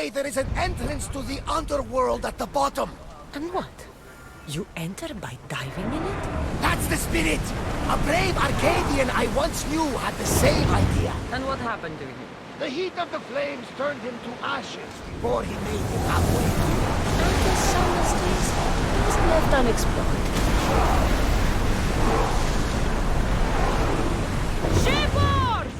say there is an entrance to the underworld at the bottom. And what? You enter by diving in it? That's the spirit! A brave Arcadian I once knew had the same idea. And what happened to him? The heat of the flames turned him to ashes before he made it halfway. And the sun is left unexplored. Shepherds!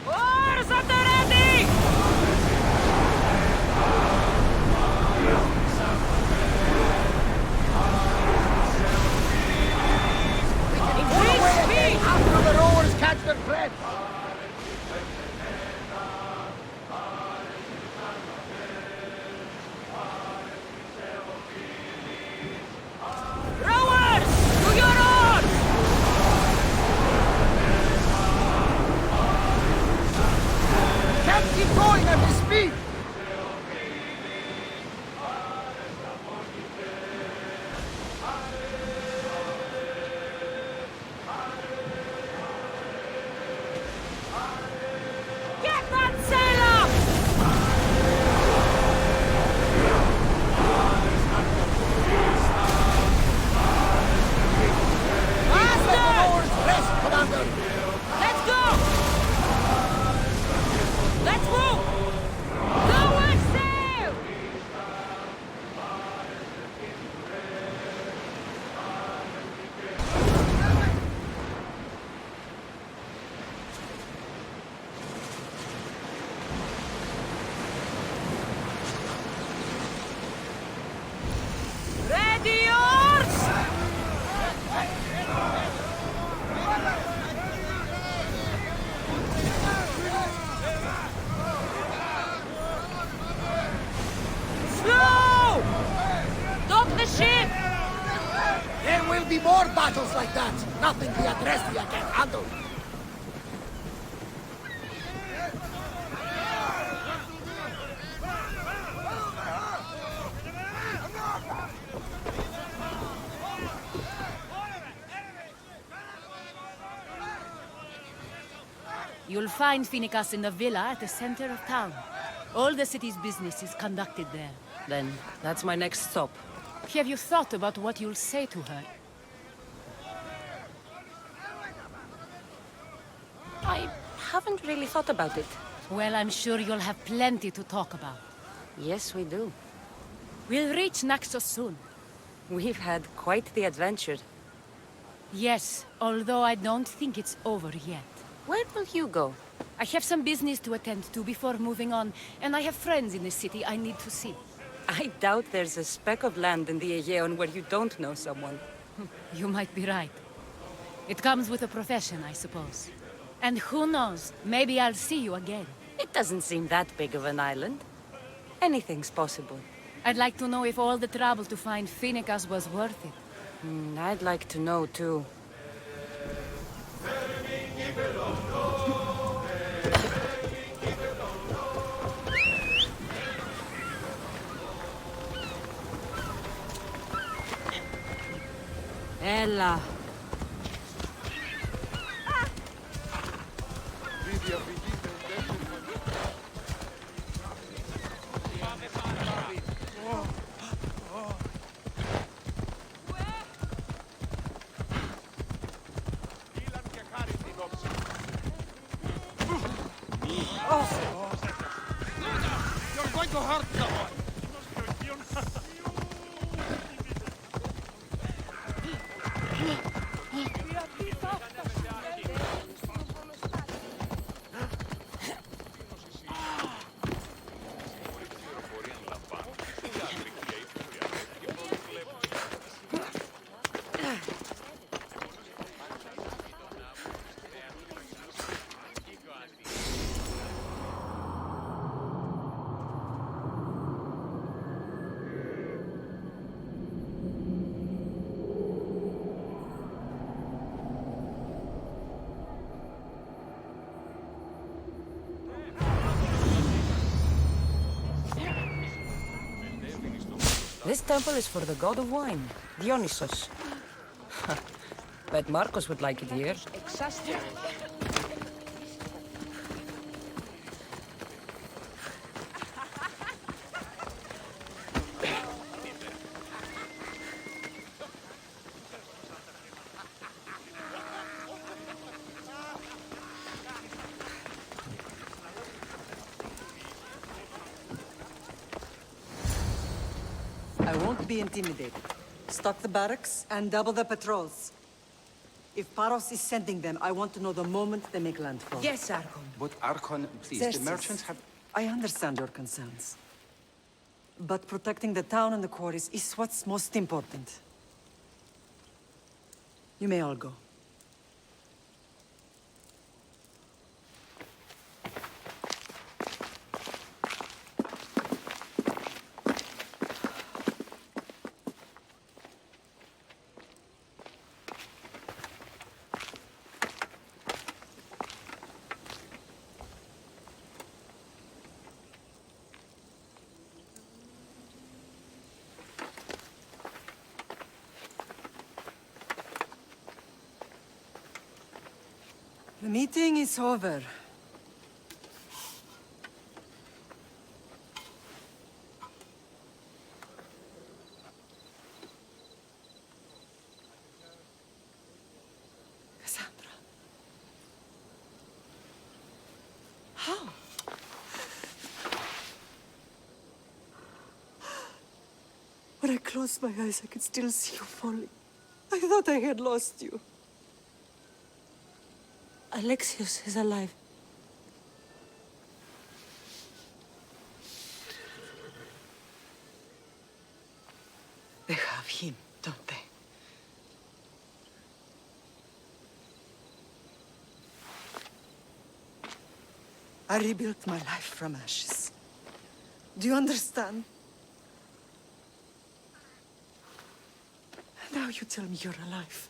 Oars at the ready! After the rowers catch their breath. Rowers! To your oars! Can't keep going at this speed. Get that sail up! Faster! Rowers, rest, Commander. Let's go! Let's move! Lower sail! Ready, oars! Slow! Stop the ship! There will be more battles like that. Nothing the Adrestia can handle. You'll find Finicas in the villa at the center of town. All the city's business is conducted there. Then, that's my next stop. Have you thought about what you'll say to her? I haven't really thought about it. Well, I'm sure you'll have plenty to talk about. Yes, we do. We'll reach Naxos soon. We've had quite the adventure. Yes, although I don't think it's over yet. Where will you go? I have some business to attend to before moving on, and I have friends in the city I need to see. I doubt there's a speck of land in the Aegean where you don't know someone. You might be right. It comes with a profession, I suppose. And who knows, maybe I'll see you again. It doesn't seem that big of an island. Anything's possible. I'd like to know if all the trouble to find Finicas was worth it. I'd like to know, too. Ella. You're going to hurt someone! This temple is for the god of wine, Dionysos. Bet Marcos would like it here. I won't be intimidated. Stock the barracks and double the patrols. If Paros is sending them, I want to know the moment they make landfall. Yes, Archon. But Archon, please, Yes, the merchants have... I understand your concerns. But protecting the town and the quarries is what's most important. You may all go. The meeting is over. Cassandra. How? When I closed my eyes, I could still see you falling. I thought I had lost you. Alexios is alive. They have him, don't they? I rebuilt my life from ashes. Do you understand? Now you tell me you're alive.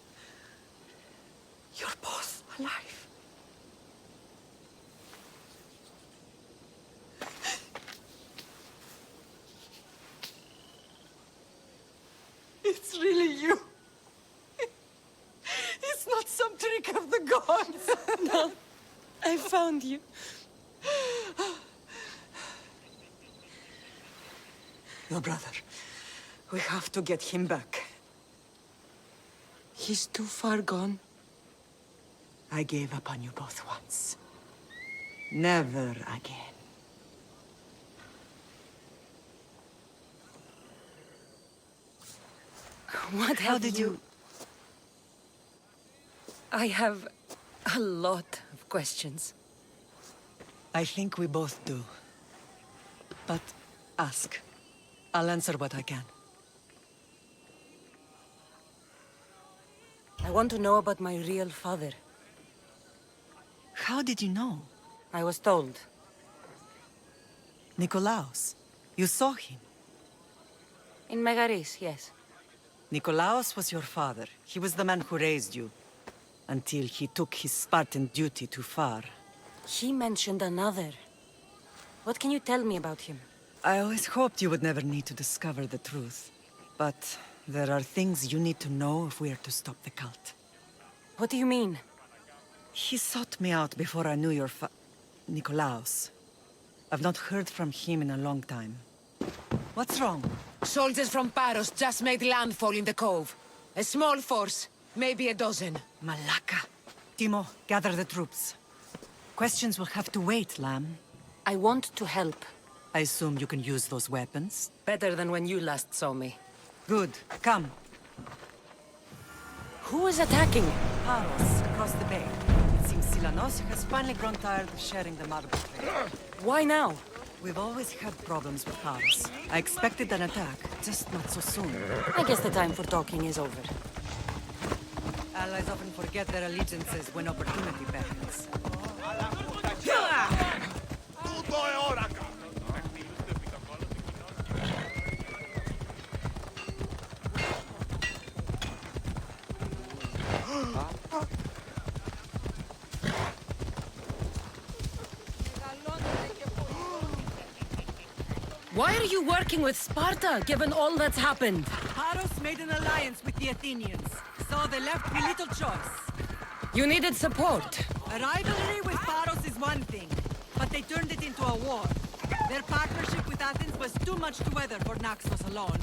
You're both alive. It's really you. It's not some trick of the gods. No, I found you. Your brother. We have to get him back. He's too far gone. I gave up on you both once. Never again. How did you... I have a lot of questions. I think we both do. But ask. I'll answer what I can. I want to know about my real father. How did you know? I was told. Nikolaos. You saw him. In Megaris, yes. Nikolaos was your father. He was the man who raised you. Until he took his Spartan duty too far. He mentioned another. What can you tell me about him? I always hoped you would never need to discover the truth. But there are things you need to know if we are to stop the cult. What do you mean? He sought me out before I knew your Nikolaos. I've not heard from him in a long time. What's wrong? Soldiers from Paros just made landfall in the cove. A small force, maybe a dozen. Malaka. Timo, gather the troops. Questions will have to wait, Lamb. I want to help. I assume you can use those weapons? Better than when you last saw me. Good. Come. Who is attacking? Paros, across the bay. It seems Silanos has finally grown tired of sharing the marble trade. Why now? We've always had problems with Paros. I expected an attack, just not so soon. I guess the time for talking is over. Allies often forget their allegiances when opportunity beckons. Why are you working with Sparta, given all that's happened? Paros made an alliance with the Athenians, so they left me little choice. You needed support. A rivalry with Paros is one thing, but they turned it into a war. Their partnership with Athens was too much to weather for Naxos alone.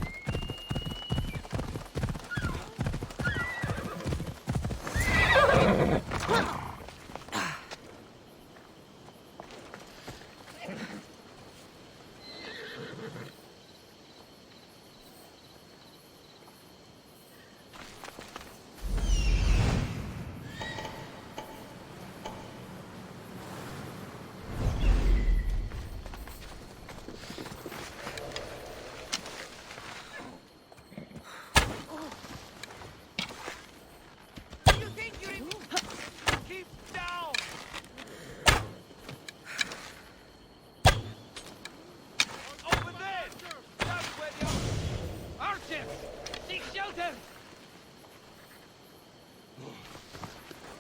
Keep down! Over there! That's where the Archers! Seek shelter!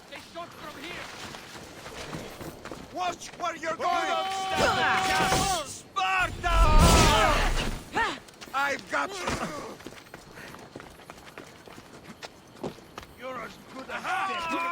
They shot from here! Watch where you're going! Sparta! I've got you! You're as good as dead! You're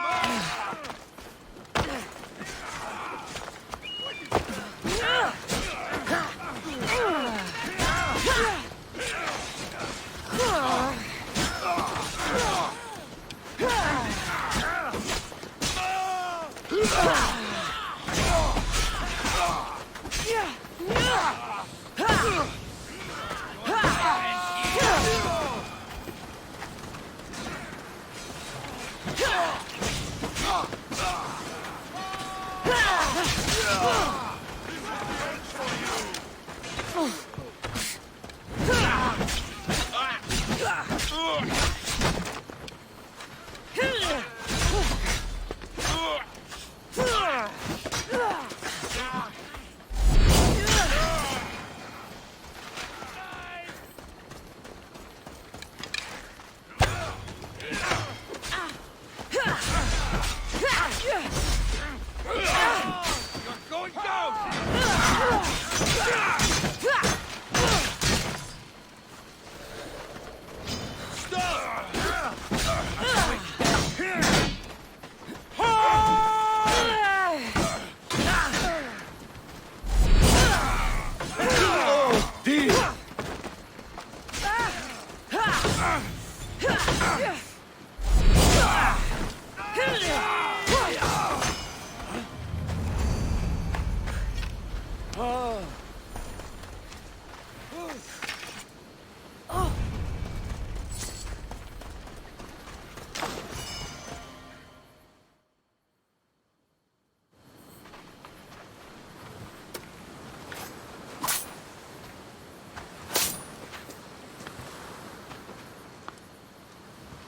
going down!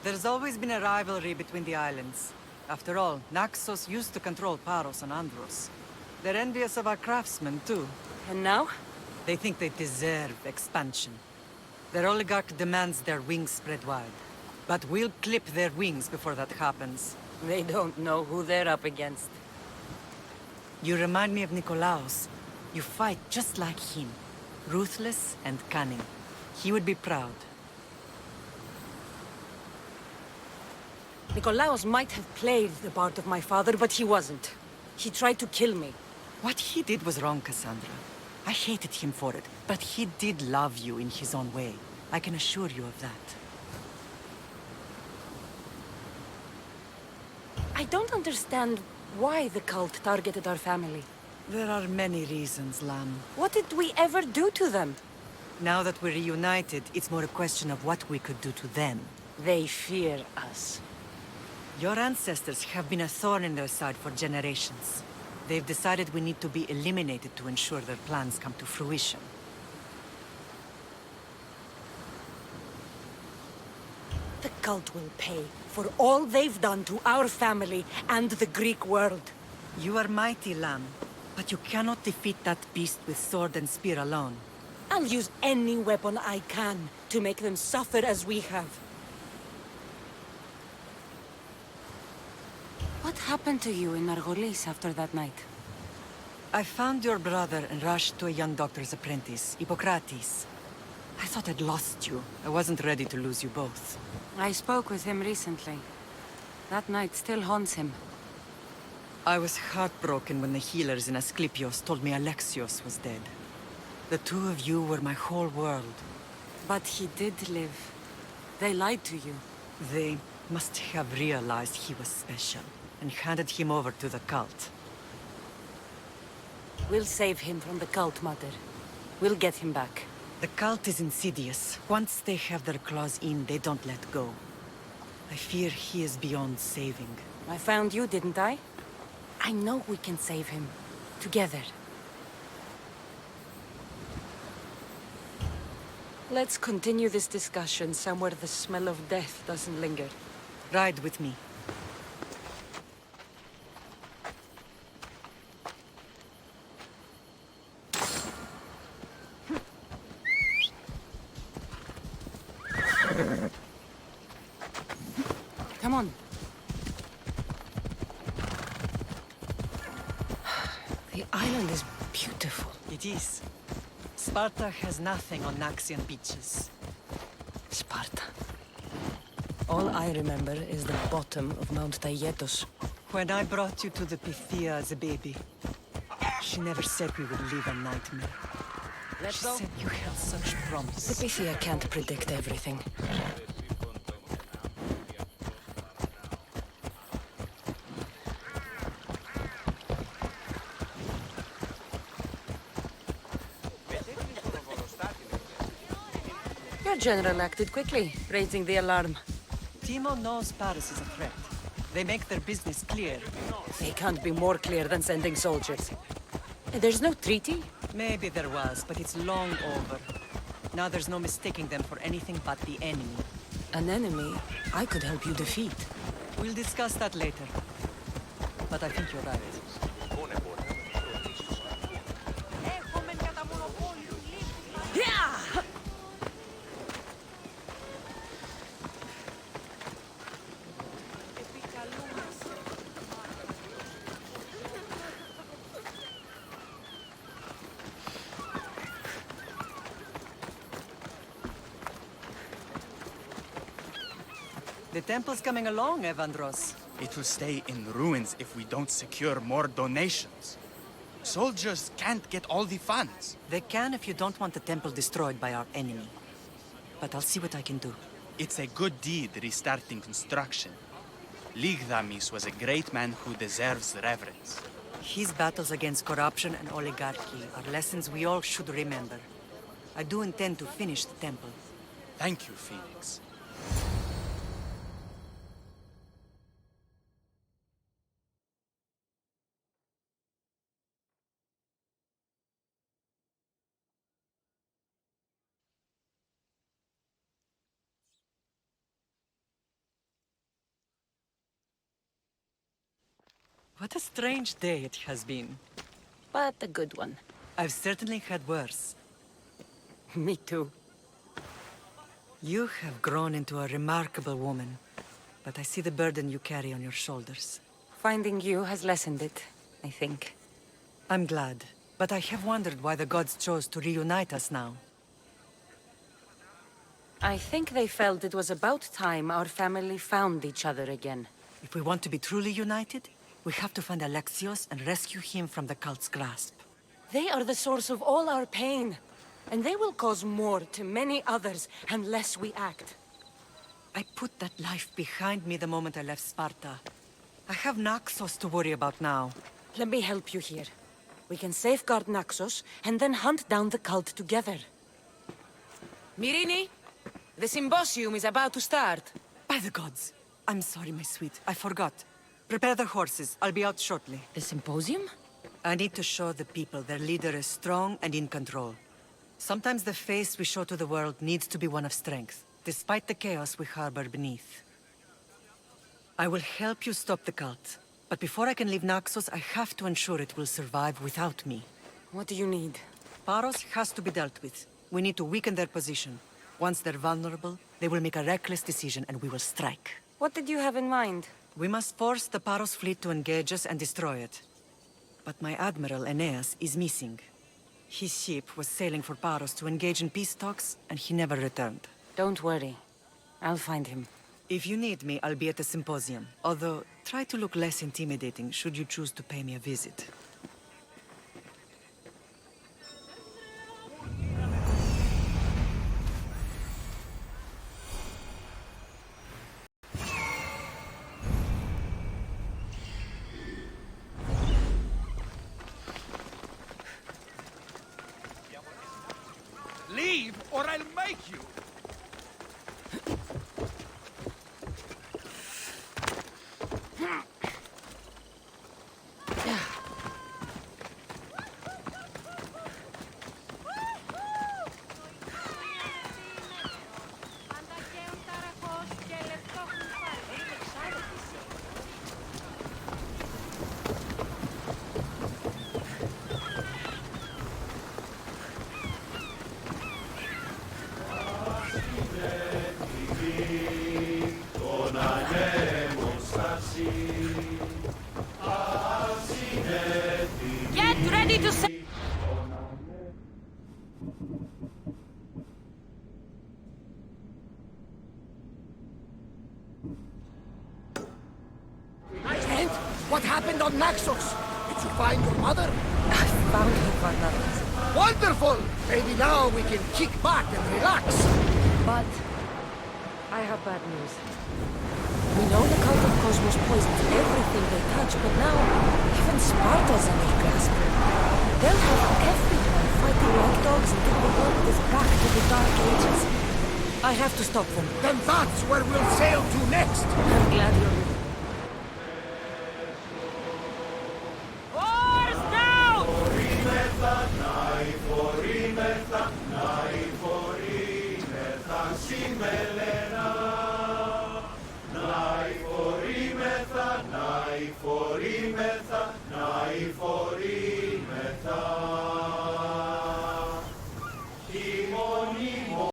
There's always been a rivalry between the islands. After all, Naxos used to control Paros and Andros. They're envious of our craftsmen, too. And now? They think they deserve expansion. Their oligarch demands their wings spread wide. But we'll clip their wings before that happens. They don't know who they're up against. You remind me of Nikolaos. You fight just like him. Ruthless and cunning. He would be proud. Nikolaos might have played the part of my father, but he wasn't. He tried to kill me. What he did was wrong, Cassandra. I hated him for it, but he did love you in his own way. I can assure you of that. I don't understand why the cult targeted our family. There are many reasons, Lam. What did we ever do to them? Now that we're reunited, it's more a question of what we could do to them. They fear us. Your ancestors have been a thorn in their side for generations. They've decided we need to be eliminated to ensure their plans come to fruition. The cult will pay for all they've done to our family and the Greek world. You are mighty, Lam, but you cannot defeat that beast with sword and spear alone. I'll use any weapon I can to make them suffer as we have. What happened to you in Argolis after that night? I found your brother and rushed to a young doctor's apprentice, Hippocrates. I thought I'd lost you. I wasn't ready to lose you both. I spoke with him recently. That night still haunts him. I was heartbroken when the healers in Asclepios told me Alexios was dead. The two of you were my whole world. But he did live. They lied to you. They must have realized he was special and handed him over to the cult. We'll save him from the cult, Mother. We'll get him back. The cult is insidious. Once they have their claws in, they don't let go. I fear he is beyond saving. I found you, didn't I? I know we can save him. Together. Let's continue this discussion somewhere the smell of death doesn't linger. Ride with me. Come on. The island is beautiful. It is. Sparta has nothing on Naxian beaches. Sparta. All I remember is the bottom of Mount Taygetos. When I brought you to the Pythia as a baby, she never said we would live a nightmare. Let's She go. said you had such promise. The Pythia can't predict everything. Your general acted quickly, raising the alarm. Timo knows Paris is a threat. They make their business clear. They can't be more clear than sending soldiers. There's no treaty? Maybe there was, but it's long over. Now there's no mistaking them for anything but the enemy. An enemy I could help you defeat. We'll discuss that later. But I think you're right. Yeah! The temple's coming along, Evandros. It will stay in ruins if we don't secure more donations. Soldiers can't get all the funds. They can if you don't want the temple destroyed by our enemy. But I'll see what I can do. It's a good deed restarting construction. Ligdamis was a great man who deserves reverence. His battles against corruption and oligarchy are lessons we all should remember. I do intend to finish the temple. Thank you, Phoenix. What a strange day it has been. But a good one. I've certainly had worse. Me too. You have grown into a remarkable woman, but I see the burden you carry on your shoulders. Finding you has lessened it, I think. I'm glad, but I have wondered why the gods chose to reunite us now. I think they felt it was about time our family found each other again. If we want to be truly united, we have to find Alexios and rescue him from the cult's grasp. They are the source of all our pain, and they will cause more to many others unless we act. I put that life behind me the moment I left Sparta. I have Naxos to worry about now. Let me help you here. We can safeguard Naxos and then hunt down the cult together. Mirini, the symposium is about to start. By the gods! I'm sorry, my sweet. I forgot. Prepare the horses. I'll be out shortly. The symposium? I need to show the people their leader is strong and in control. Sometimes the face we show to the world needs to be one of strength, despite the chaos we harbor beneath. I will help you stop the cult, but before I can leave Naxos, I have to ensure it will survive without me. What do you need? Paros has to be dealt with. We need to weaken their position. Once they're vulnerable, they will make a reckless decision and we will strike. What did you have in mind? We must force the Paros fleet to engage us and destroy it. but my admiral, Aeneas, is missing. His ship was sailing for Paros to engage in peace talks, and he never returned. Don't worry. I'll find him. If you need me, I'll be at the symposium. Although, try to look less intimidating should you choose to pay me a visit. Leave, or I'll make you! Get ready to sail! Kent, what happened on Naxos? Did you find your mother? I found her, Barnabas. Wonderful! Maybe now we can kick back and relax. But I have bad news. We know the cult of Cosmos poisons everything they touch, but now even Sparta's in their grasp. They'll have everyone fighting like dogs until the world is back to the Dark Ages. I have to stop them. Then that's where we'll sail to next. I'm glad you're with me. Oars down! Σήμερα